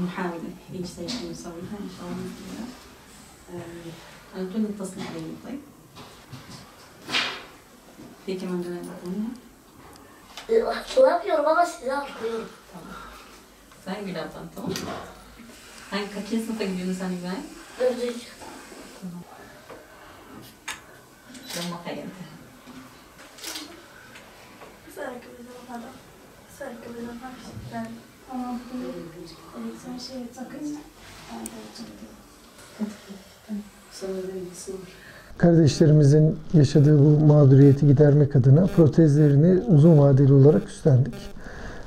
نحاول أي شيء نسويها إن شاء الله بإذن الله. أنتوا نتصلوا علي طيب؟ في كمان جنازة منها؟ Suap yang baba size atlıyorum. Tamam. Sen Gülab tamam mı? Kaçıncı sınıfa gidiyorsun sen İbrahim? 4. Tamam. يلا خير. أسألك إذا هذا أسألك إذا ما في أنا بقول إذا شيء تكذب Kardeşlerimizin yaşadığı bu mağduriyeti gidermek adına protezlerini uzun vadeli olarak üstlendik.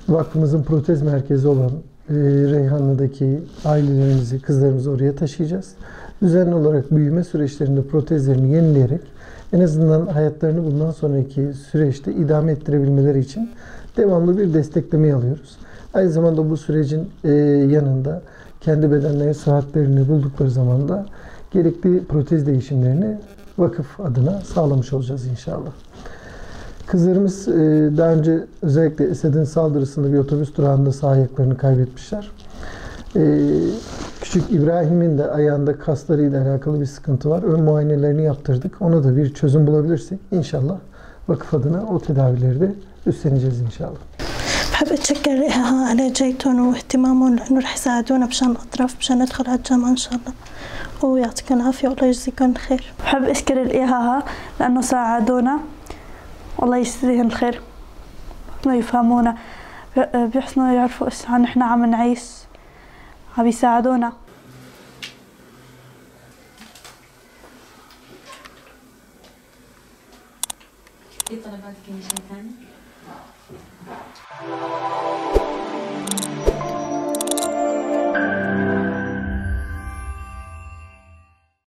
Vakfımızın protez merkezi olan Reyhanlı'daki ailelerimizi, kızlarımızı oraya taşıyacağız. Düzenli olarak büyüme süreçlerinde protezlerini yenileyerek en azından hayatlarını bundan sonraki süreçte idame ettirebilmeleri için devamlı bir desteklemeyi alıyoruz. Aynı zamanda bu sürecin yanında kendi bedenlerine sıhhatlerini buldukları zaman da gerekli protez değişimlerini vakıf adına sağlamış olacağız inşallah. Kızlarımız daha önce özellikle Esed'in saldırısında bir otobüs durağında sağ ayaklarını kaybetmişler. Küçük İbrahim'in de ayağında kaslarıyla alakalı bir sıkıntı var. Ön muayenelerini yaptırdık. Ona da bir çözüm bulabilirsek inşallah vakıf adına o tedavileri de üstleneceğiz inşallah. بحب أتشكر على جيتهم واهتمامهم لأنه رح يساعدونا بشان الأطراف بشان ندخل على الجامعة إن شاء الله ويعطيكم العافية والله يجزيكم الخير. بحب أشكر الإيهاها لأنه ساعدونا والله يجزيهم الخير. يفهمونا بيحسنوا يعرفوا إيش نحن عم نعيش عم يساعدونا.